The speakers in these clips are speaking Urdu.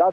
10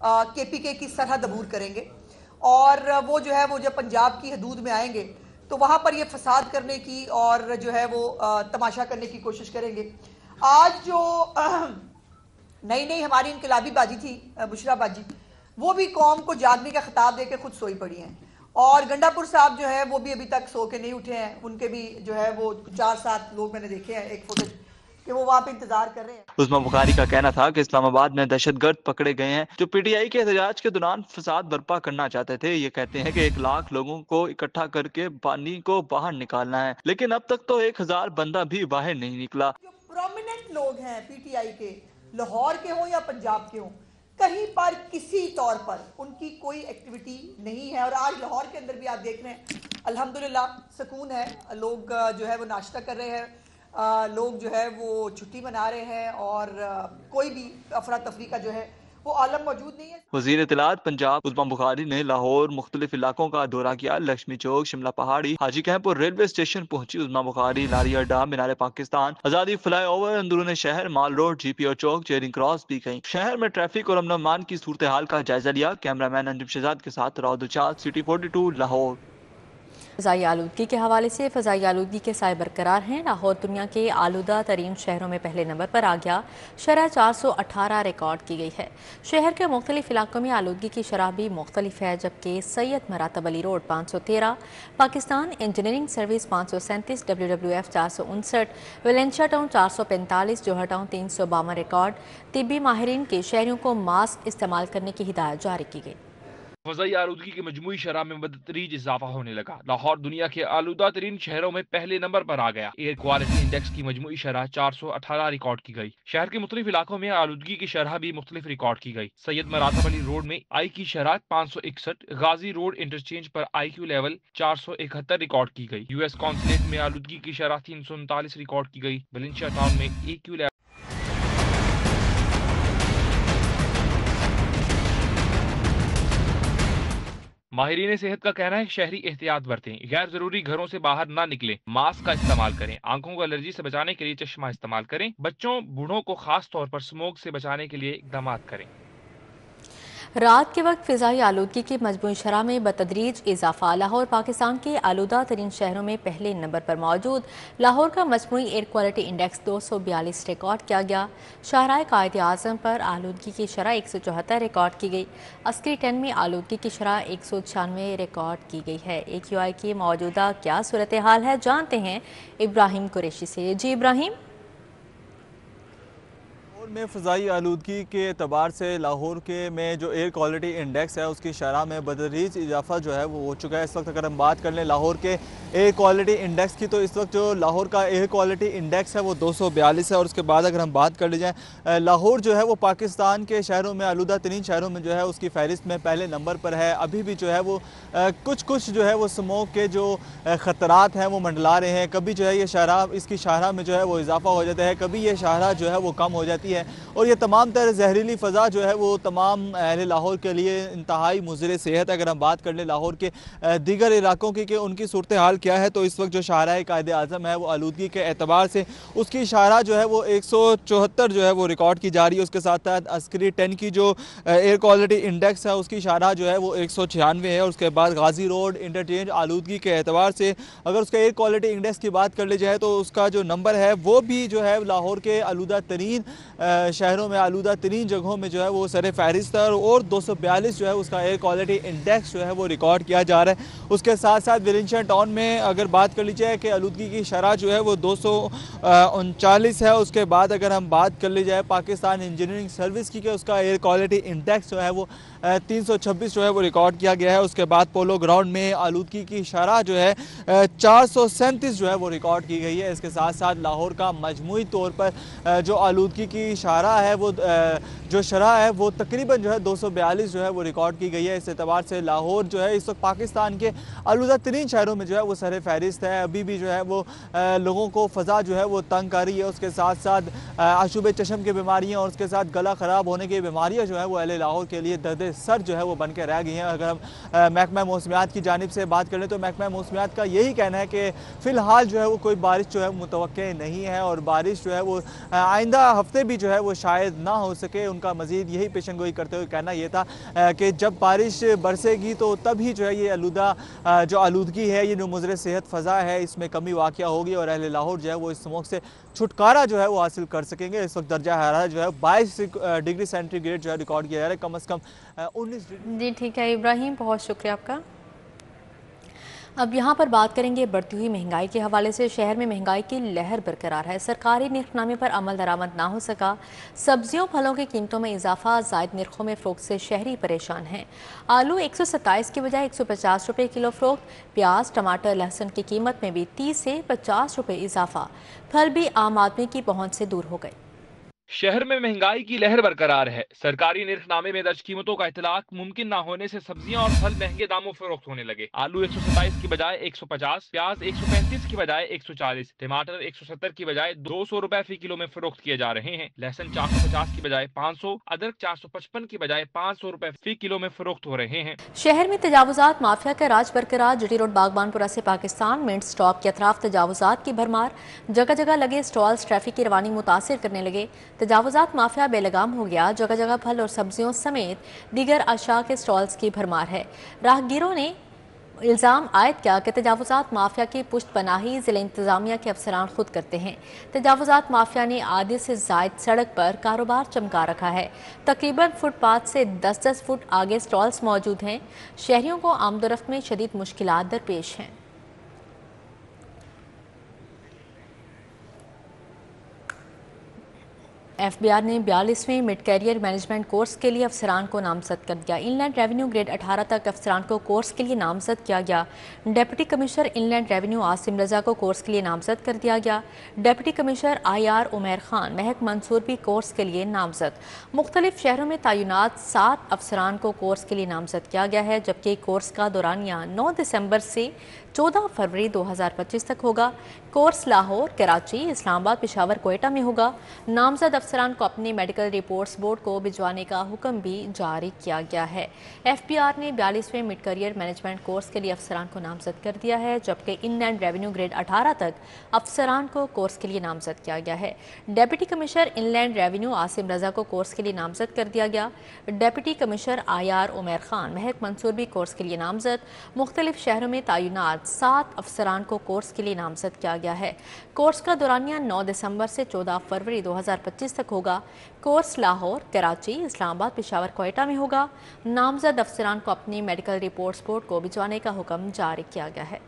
KPK کی سرحد عبور کریں گے، اور وہ جو ہے وہ جب پنجاب کی حدود میں آئیں گے تو وہاں پر یہ فساد کرنے کی اور جو ہے وہ تماشا کرنے کی کوشش کریں گے۔ آج جو نئی ہماری انقلابی باجی تھی بشرا باجی، وہ بھی قوم کو جاگنے کا خطاب دے کے خود سوئی پڑی ہیں، اور گنڈا پور صاحب جو ہے وہ بھی ابھی تک سو کے نہیں اٹھے ہیں، ان کے بھی جو ہے وہ 4-7 لوگ میں نے دیکھے ہیں ایک فوٹیج کہ وہ وہاں پہ انتظار کر رہے ہیں۔ عظمیٰ بخاری کا کہنا تھا کہ اسلام آباد میں دہشت گرد پکڑے گئے ہیں جو PTI کے احتجاج کے دوران فساد برپا کرنا چاہتے تھے۔ یہ کہتے ہیں کہ 1 لاکھ لوگوں کو اکٹھا کر کے پانی کو باہر نکالنا ہے، لیکن اب تک تو 1000 بندہ بھی باہر نہیں نکلا۔ جو پرومیننٹ لوگ ہیں PTI کے، لاہور کے ہوں یا پنجاب کے ہوں، کہیں پر کسی طور پر ان کی کوئی ایکٹیویٹی نہیں ہے، اور آج لاہور کے اندر بھی آپ دیکھ رہے ہیں الحمدللہ سکون ہے، لوگ جو ہے وہ ناشتہ کر رہے ہیں، لوگ جو ہے وہ چھٹی منا رہے ہیں، اور کوئی بھی افراتفری کا جو ہے وہ عالم موجود نہیں ہے۔ وزیر اطلاعات پنجاب عظمیٰ بخاری نے لاہور مختلف علاقوں کا دورہ کیا۔ لکشمی چوک، شملہ پہاڑی، حاجی کیمپ اور ریلوے اسٹیشن پہنچی عظمیٰ بخاری۔ لاری اڈا، مینار پاکستان، آزادی فلائی اوور، اندرون شہر، مال روڈ، GPO چوک، چیرنگ کراس بھی گئیں۔ شہر میں ٹریفک اور امن و امان کی صورتحال کا جائزہ لیا۔ کیمرہ مین انجم شہزاد کے ساتھ راؤ دلچال، CT 42 لاہور۔ فضائی آلودگی کے حوالے سے فضائی آلودگی کے سائے برقرار ہیں۔ لاہور دنیا کے آلودہ ترین شہروں میں پہلے نمبر پر آ گیا، شرح 418 ریکارڈ کی گئی ہے۔ شہر کے مختلف علاقوں میں آلودگی کی شرح بھی مختلف ہے، جبکہ Syed Maratib Ali road 513، Pakistan engineering service 537، WWF 459، Valencia town 445، Johar town 352 record. طبی ماہرین کے شہریوں کو ماسک استعمال کرنے کی ہدایت جاری کی گئی۔ فضائی آلودگی کی مجموعی شرح میں بتدریج اضافہ ہونے لگا۔ لاہور دنیا کے آلودہ ترین شہروں میں پہلے نمبر پر آ گیا۔ ایئر کوالٹی انڈیکس کی مجموعی شرح 418 ریکارڈ کی گئی۔ شہر کے مختلف علاقوں میں آلودگی کی شرح بھی مختلف ریکارڈ کی گئی۔ سید مراتب علی روڈ میں I کی شرح 561، غازی روڈ انٹرچینج پر IQ لیول 471 ریکارڈ کی گئی۔ US کونسلیٹ میں آلودگی کی شرح 339 ریکارڈ کی گئی۔ ویلنشیا ٹاؤن میں EQ لیول ماہرین صحت کا کہنا ہے کہ شہری احتیاط برتیں، غیر ضروری گھروں سے باہر نہ نکلیں، ماسک کا استعمال کریں، آنکھوں کو الرجی سے بچانے کے لیے چشمہ استعمال کریں، بچوں بوڑھوں کو خاص طور پر اسموک سے بچانے کے لیے اقدامات کریں۔ رات کے وقت فضائی آلودگی کی مجموعی شرح میں بتدریج اضافہ۔ لاہور پاکستان کے آلودہ ترین شہروں میں پہلے نمبر پر موجود۔ لاہور کا مجموعی ایئر کوالٹی انڈیکس 242 ریکارڈ کیا گیا۔ شاہراہ قائد اعظم پر آلودگی کی شرح 174 ریکارڈ کی گئی۔ عسکری 10 میں آلودگی کی شرح 196 ریکارڈ کی گئی ہے۔ AQI کی موجودہ کیا صورتحال ہے، جانتے ہیں ابراہیم قریشی سے۔ جی ابراہیم۔ میں فضائی آلودگی کے اعتبار سے لاہور کے میں جو ایئر کوالٹی انڈیکس ہے اس کی شرح میں بتدریج اضافہ جو ہے وہ ہو چکا ہے۔ اس وقت اگر ہم بات کر لیں لاہور کے ایئر کوالٹی انڈیکس کی، تو اس وقت جو لاہور کا ایئر کوالٹی انڈیکس ہے وہ 242 ہے، اور اس کے بعد اگر ہم بات کر لی جائیں لاہور جو ہے وہ پاکستان کے شہروں میں آلودہ ترین شہروں میں جو ہے اس کی فہرست میں پہلے نمبر پر ہے۔ ابھی بھی جو ہے وہ کچھ جو ہے وہ اسموک کے جو خطرات ہیں وہ منڈلا رہے ہیں۔ کبھی جو ہے یہ شرح اس کی شرح میں جو ہے وہ اضافہ ہو جاتا ہے، کبھی یہ شرح جو ہے وہ کم ہو جاتی ہے، اور یہ تمام تر زہریلی فضا جو ہے وہ تمام اہل لاہور کے لیے انتہائی مضر صحت ہے۔ اگر ہم بات کر لیں لاہور کے دیگر علاقوں کی کہ ان کی صورتحال کیا ہے، تو اس وقت جو شاہراہ قائد اعظم ہے وہ آلودگی کے اعتبار سے اس کی شرح جو ہے وہ 174 جو ہے وہ ریکارڈ کی جا رہی ہے۔ اس کے ساتھ ساتھ عسکری 10 کی جو ایئر کوالٹی انڈیکس ہے اس کی شرح جو ہے وہ 196 ہے۔ اور اس کے بعد غازی روڈ انٹرچینج آلودگی کے اعتبار سے اگر اس کا ایئر کوالٹی انڈیکس کی بات کر لی جائے تو اس کا جو نمبر ہے وہ بھی جو ہے لاہور کے آلودہ ترین شہروں میں آلودہ ترین جگہوں میں جو ہے وہ سر فہرست ہے، اور 242 جو ہے اس کا ایئر کوالٹی انڈیکس جو ہے وہ ریکارڈ کیا جا رہا ہے۔ اس کے ساتھ ساتھ ویلنشیا ٹاؤن میں اگر بات کر لی جائے کہ آلودگی کی شرح جو ہے وہ 239 ہے۔ اس کے بعد اگر ہم بات کر لی جائے پاکستان انجینئرنگ سروس کی کہ اس کا ایئر کوالٹی انڈیکس جو ہے وہ 326 جو ہے وہ ریکارڈ کیا گیا ہے۔ اس کے بعد پولو گراؤنڈ میں آلودگی کی شرح جو ہے 437 جو ہے وہ ریکارڈ کی گئی ہے۔ اس کے ساتھ ساتھ لاہور کا مجموعی طور پر جو آلودگی کی شرح ہے وہ تقریباً جو ہے 242 جو ہے وہ ریکارڈ کی گئی ہے۔ اس اعتبار سے لاہور جو ہے اس وقت پاکستان کے آلودہ ترین شہروں میں جو ہے وہ سر فہرست ہے۔ ابھی بھی جو ہے وہ لوگوں کو فضا جو ہے وہ تنگ کر رہی ہے۔ اس کے ساتھ ساتھ آشوب چشم کی بیماریاں اور اس کے ساتھ گلا خراب ہونے کی بیماریاں جو ہے وہ اہل لاہور کے لیے درد سر جو ہے وہ بن کے رہ گئی ہیں۔ اگر ہم محکمہ موسمیات کی جانب سے بات کر لیں تو محکمہ موسمیات کا یہی کہنا ہے کہ فی الحال جو ہے وہ کوئی بارش جو ہے متوقع نہیں ہے، اور بارش جو ہے وہ آئندہ ہفتے بھی جو جو ہے وہ شاید نہ ہو سکے۔ ان کا مزید یہی پیشن گوئی کرتے ہوئے کہنا یہ تھا کہ جب بارش برسے گی تو تب ہی جو ہے یہ جو آلودگی ہے، یہ جو مضر صحت فضا ہے، اس میں کمی واقع ہوگی اور اہل لاہور جو ہے وہ اس اسموگ سے چھٹکارا جو ہے وہ حاصل کر سکیں گے۔ اس وقت درجہ حرارت جو ہے 22 ڈگری سینٹی گریڈ جو ہے ریکارڈ کیا جا رہا ہے، کم از کم 19 ڈگری۔ جی ٹھیک ہے ابراہیم، بہت شکریہ آپ کا۔ اب یہاں پر بات کریں گے بڑھتی ہوئی مہنگائی کے حوالے سے۔ شہر میں مہنگائی کی لہر برقرار ہے، سرکاری نرخ نامے پر عمل درآمد نہ ہو سکا، سبزیوں پھلوں کی قیمتوں میں اضافہ، زائد نرخوں میں فروخت سے شہری پریشان ہیں۔ آلو 127 کی بجائے 150 روپے کلو فروخت، پیاز ٹماٹر لہسن کی قیمت میں بھی 30 سے 50 روپے اضافہ، پھل بھی عام آدمی کی پہنچ سے دور ہو گئے۔ شہر میں مہنگائی کی لہر برقرار ہے، سرکاری نرخ نامے میں درج قیمتوں کا اطلاق ممکن نہ ہونے سے سبزیاں اور پھل مہنگے داموں فروخت ہونے لگے۔ آلو 127 کی بجائے 150، پیاز 135 کی بجائے 140، ٹماٹر 170 کی بجائے 200 روپے فی کلو میں فروخت کیے جا رہے ہیں۔ لہسن 450 کی بجائے 500، ادرک 455 کی بجائے 500 روپے فی کلو میں فروخت ہو رہے ہیں۔ شہر میں تجاوزات مافیا کا راج برقرار، جٹی روڈ باغبان پورہ سے پاکستان منٹ سٹاپ کے اطراف تجاوزات کی بھرمار، جگہ جگہ لگے سٹالز ٹریفک کی روانی متاثر کرنے لگے۔ تجاوزات مافیا بے لگام ہو گیا، جگہ جگہ پھل اور سبزیوں سمیت دیگر اشیاء کے سٹالز کی بھرمار ہے۔ راہگیروں نے الزام عائد کیا کہ تجاوزات مافیا کی پشت پناہی ضلع انتظامیہ کے افسران خود کرتے ہیں۔ تجاوزات مافیا نے آدھے سے زائد سڑک پر کاروبار چمکا رکھا ہے، تقریباً فٹ پاتھ سے 10-10 فٹ آگے سٹالز موجود ہیں۔ شہریوں کو آمد و رفت میں شدید مشکلات درپیش ہیں۔ ایف بی آر نے 42ویں مڈ کیریئر مینجمنٹ کورس کے لیے افسران کو نامزد کر دیا۔ ان لینڈ ریونیو گریڈ 18 تک افسران کو کورس کے لیے نامزد کیا گیا۔ ڈپٹی کمشنر ان لینڈ ریونیو عاصم رضا کو کورس کے لیے نامزد کر دیا گیا۔ Deputy commissioner IR Umair Khan, مہک منصور بھی کورس کے لیے نامزد۔ مختلف شہروں میں تعینات 7 افسران کو کورس کے لیے نامزد کیا گیا ہے، جبکہ کورس کا دورانیہ 9 دسمبر سے 14 فروری 2025 تک ہوگا۔ کورس لاہور، کراچی، اسلام آباد، پشاور، کوئٹہ میں ہوگا۔ نامزد افسران کو اپنی میڈیکل رپورٹس بورڈ کو بھجوانے کا حکم بھی جاری کیا گیا ہے۔ ایف بی آر نے 42ویں مڈ کیریئر مینجمنٹ کورس کے لیے افسران کو نامزد کر دیا ہے، جبکہ ان لینڈ ریونیو گریڈ 18 تک افسران کو کورس کے لیے نامزد کیا گیا ہے۔ ڈپٹی کمشنر ان لینڈ ریونیو عاصم رضا کو کورس کے لیے نامزد کر دیا گیا۔ Deputy commissioner IR Umair Khan, مہک منصور بھی کورس کے لیے نامزد۔ مختلف شہروں میں تعینات 7 افسران کو کورس کے لیے نامزد کیا گیا ہے۔ کورس کا دورانیہ 9 دسمبر سے 14 فروری 2025 تک ہوگا۔ کورس لاہور، کراچی، اسلام آباد، پشاور، کوئٹہ میں ہوگا۔ نامزد افسران کو اپنی میڈیکل رپورٹس بورڈ کو بھجوانے کا حکم جاری کیا گیا ہے۔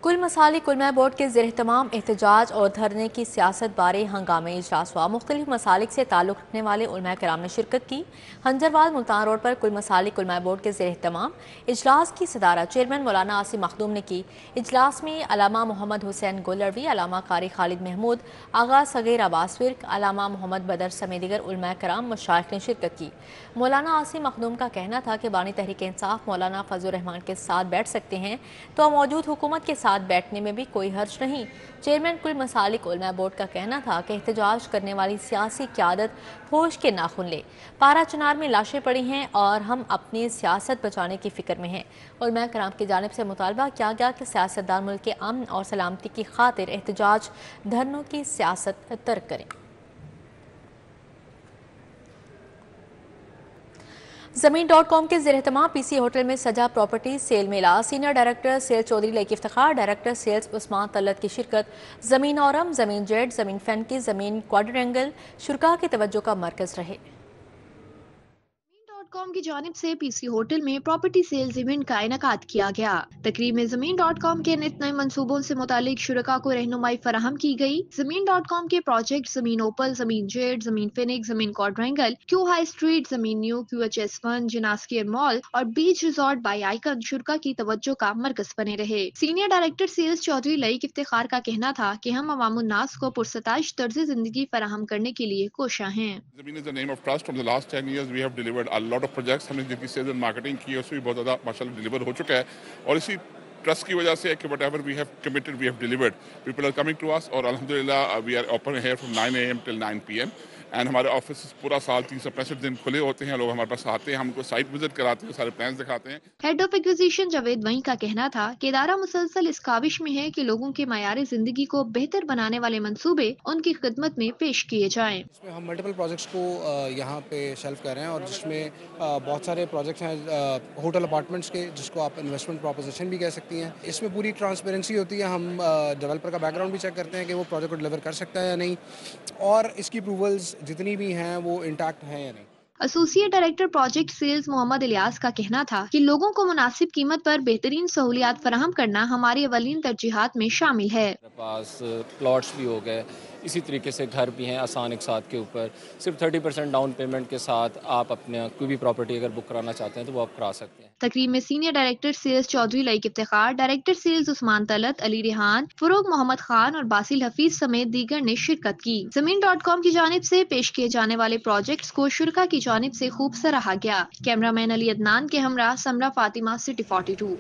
کل مسالک علماء بورڈ کے زیر اہتمام احتجاج اور دھرنے کی سیاست بارے ہنگامی اجلاس ہوا۔ مختلف مسالک سے تعلق رکھنے والے علماء کرام نے شرکت کی۔ ہنجروال ملتان روڈ پر کل مسالک علماء بورڈ کے زیر اہتمام اجلاس کی صدارت چیئرمین مولانا عاصم مخدوم نے کی۔ اجلاس میں علامہ محمد حسین گولروی، علامہ قاری خالد محمود، آغا صغیر عباس ورک، علامہ محمد بدر سمیت دیگر علماء کرام مشائخ نے شرکت کی۔ مولانا عاصم مخدوم کا کہنا تھا کہ بانی تحریک انصاف مولانا فضل الرحمان کے ساتھ بیٹھ سکتے ہیں تو موجود حکومت کے ساتھ بیٹھنے میں بھی کوئی حرج نہیں۔ چیئرمین کل مسالک علماء بورڈ کا کہنا تھا کہ احتجاج کرنے والی سیاسی قیادت ہوش کے ناخن لے۔ پارا چنار میں لاشیں پڑی ہیں اور ہم اپنی سیاست بچانے کی فکر میں ہیں۔ علماء کرام کی جانب سے مطالبہ کیا گیا کہ سیاستدان ملک کے امن اور سلامتی کی خاطر احتجاج دھرنوں کی سیاست ترک کریں۔ زمین.com کے زیر اہتمام PC ہوٹل میں سجا پراپرٹی سیل میلہ، سینئر ڈائریکٹر سیلز چودھری لائق افتخار، ڈائریکٹر سیلز عثمان طلعت کی شرکت۔ زمین اورم، زمین جیٹ، زمین فینکی، زمین کوادرینگل شرکاء کی توجہ کا مرکز رہے۔ زمین.com کی جانب سے PC ہوٹل میں پراپرٹی سیلز ایونٹ کا انعقاد کیا گیا۔ تقریب میں زمین.com کے نت نئے منصوبوں سے متعلق شرکاء کو رہنمائی فراہم کی گئی۔ زمین.com کے پروجیکٹ زمین اوپل، زمین جیٹ، زمین فینک، زمین کوادرینگل، کیو ہائی اسٹریٹ، زمین نیو، QHS1، جناسکیر مال اور بیچ ریزورٹ بائی آئیکن شرکاء کی توجہ کا مرکز بنے رہے۔ سینئر ڈائریکٹر سیلز چودھری لائق افتخار کا کہنا تھا کہ ہم عوام الناس کو پرستائش طرز زندگی فراہم کرنے کے لیے کوشاں ہیں۔ زمین is the name of trust. From the last 10 years we have delivered a lot of projects. ہم نے جن کی سیلز اینڈ مارکیٹنگ کی ہے اس میں بہت زیادہ ماشاءاللہ ڈلیور ہو چکا ہے، اور اسی ٹرسٹ کی وجہ سے کہ whatever we have committed we have delivered. People are coming to us, اور الحمدللہ we are open here from 9 AM till 9 PM. And ہمارے آفس پورا سال 365 دن کھلے ہوتے ہیں. لوگ ہمارے پاس آتے ہیں, ہم کو سائٹ وزٹ کراتے ہیں, سارے پلانس دکھاتے ہیں. ہیڈ آف ایکوزیشن جاوید وہیں کا کہنا تھا کہ ادارہ مسلسل اس کاوش میں ہے کہ لوگوں کے معیار زندگی کو بہتر بنانے والے منصوبے ان کی خدمت میں پیش کیے جائیں. اس میں ہم ملٹیپل پروجیکٹس کو یہاں پہ شیلف کر رہے ہیں, اور جس میں بہت سارے پروجیکٹس ہیں ہوٹل اپارٹمنٹس کے, جس کو آپ انویسٹمنٹ پروپوزیشن بھی کہہ سکتی ہیں. اس میں پوری ٹرانسپیرنسی ہوتی ہے. ہم ڈیولپر کا بیک گراؤنڈ بھی چیک کرتے ہیں کہ وہ پروجیکٹ کو ڈیلیور کر سکتا ہے یا نہیں, اور اس کی اپروولز جتنی بھی ہیں وہ انٹیکٹ ہیں یا نہیں. ایسوسیٹ ڈائریکٹر پروجیکٹ سیلز محمد الیاس کا کہنا تھا کہ لوگوں کو مناسب قیمت پر بہترین سہولیات فراہم کرنا ہماری اولین ترجیحات میں شامل ہے. ہمارے پاس پلاٹس بھی ہو گئے, اسی طریقے سے گھر بھی ہیں آسان اقساط کے اوپر. صرف 30% ڈاؤن پیمنٹ کے ساتھ آپ اپنے کوئی بھی پراپرٹی اگر بک کرانا چاہتے ہیں تو وہ آپ کرا سکتے ہیں. تقریب میں senior director sales Chaudhry Laiq Iftikhar, director sales Usman Talat, Ali Rehan, Farogh Muhammad Khan اور باسل حفیظ سمیت دیگر نے شرکت کی. زمین.com کی جانب سے پیش کیے جانے والے پروجیکٹس کو شرکاء کی جانب سے خوب سراہا گیا. کیمرہ مین علی عدنان کے ہمراہ سمرہ فاطمہ, سٹی 42.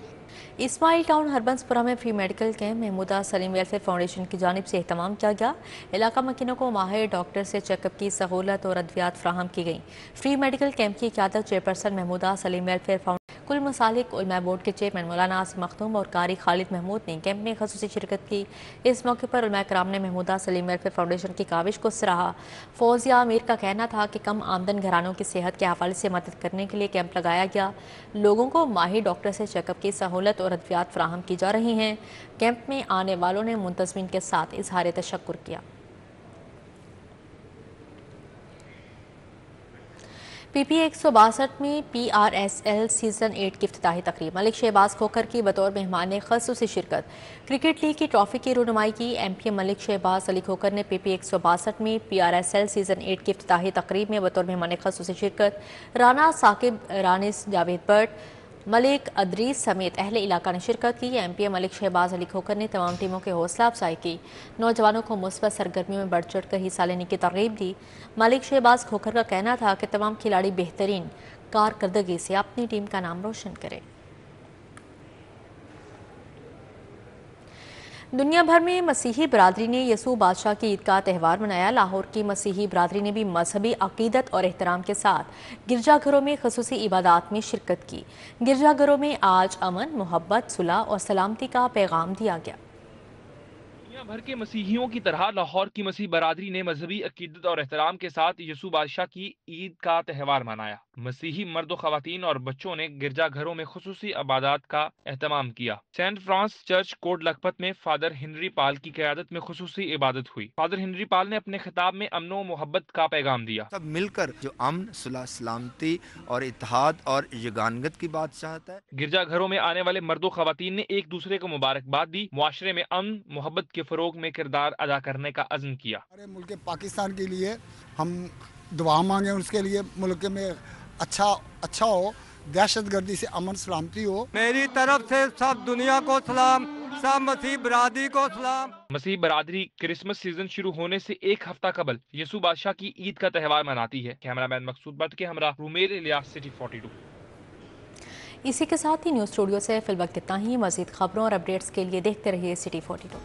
اسماعیل ٹاؤن ہربنس پورہ میں فری میڈیکل کیمپ محمودہ سلیم ویلفیئر فاؤنڈیشن کی جانب سے اہتمام کیا گیا. علاقہ مکینوں کو ماہر ڈاکٹر سے چیک اپ کی سہولت اور ادویات فراہم کی گئیں. فری میڈیکل کیمپ کی قیادت چیئرپرسن محمودہ سلیم ویلفیئر فاؤنڈیشن کل مسالک علماء بورڈ کے چیئرمین مولانا عاصم مختوم اور قاری خالد محمود نے کیمپ میں خصوصی شرکت کی. اس موقع پر علماء کرام نے محمودہ سلیم ویلفیئر فاؤنڈیشن کی کاوش کو سراہا. فوزیہ امیر کا کہنا تھا کہ کم آمدن گھرانوں کی صحت کے حوالے سے مدد کرنے کے لیے کیمپ لگایا گیا. لوگوں کو ماہر ڈاکٹر سے چیک اپ کی سہولت اور ادویات فراہم کی جا رہی ہیں. کیمپ میں آنے والوں نے منتظمین کے ساتھ اظہار تشکر کیا. پی پی 162 میں PRSL سیزن 8 کی افتتاحی تقریب. ملک شہباز کھوکھر کی بطور مہمان خصوصی شرکت. کرکٹ لیگ کی ٹرافی کی رونمائی کی. MP ملک شہباز علی کھوکھر نے پی 162 میں PRSL سیزن 8 کی افتتاحی تقریب میں بطور مہمان خصوصی شرکت. رانا ثاقب, رانس جاوید بٹ, ملک ادریس سمیت اہل علاقہ نے شرکت کی. MP ملک شہباز علی کھوکھر نے تمام ٹیموں کے حوصلہ افزائی کی. نوجوانوں کو مثبت سرگرمیوں میں بڑھ چڑھ کر حصہ لینے کی ترغیب دی. ملک شہباز کھوکھر کا کہنا تھا کہ تمام کھلاڑی بہترین کارکردگی سے اپنی ٹیم کا نام روشن کریں. دنیا بھر میں مسیحی برادری نے یسوع بادشاہ کی عید کا تہوار منایا. لاہور کی مسیحی برادری نے بھی مذہبی عقیدت اور احترام کے ساتھ گرجا گھروں میں خصوصی عبادات میں شرکت کی. گرجا گھروں میں آج امن, محبت, صلح اور سلامتی کا پیغام دیا گیا. دنیا بھر کے مسیحیوں کی طرح لاہور کی مسیح برادری نے مذہبی عقیدت اور احترام کے ساتھ یسوع بادشاہ کی عید کا تہوار منایا. مسیحی مرد و خواتین اور بچوں نے گرجا گھروں میں خصوصی عبادات کا اہتمام کیا. Saint France church Kot Lakhpat میں فادر ہنری پال کی قیادت میں خصوصی عبادت ہوئی. فادر ہنری پال نے اپنے خطاب میں امن و محبت کا پیغام دیا. سب مل کر جو امن, صلح, سلامتی اور اتحاد اور یگانگت کی بات چاہتا ہے. گرجا گھروں میں آنے والے مرد و خواتین نے ایک دوسرے کو مبارکباد دی. معاشرے میں امن, محبت کے فروغ میں کردار ادا کرنے کا عزم کیا. ہمارے ملک پاکستان کے لیے ہم دعا مانگیں, اس کے لیے ملک میں اچھا ہو, دہشت گردی سے امن سلامتی ہو. میری طرف سے سب دنیا کو سلام, سب مسیح برادری کو سلام. مسیح برادری کرسمس سیزن شروع ہونے سے ایک ہفتہ قبل یسوع بادشاہ کی عید کا تہوار مناتی ہے. کیمرہ مین مقصود بٹ کے ہمراہ رومیر الیاس, سٹی 42. اسی کے ساتھ ہی نیوز اسٹوڈیو سے فی الوقت اتنا ہی. مزید خبروں اور اپڈیٹس کے لیے دیکھتے رہیے سٹی 42.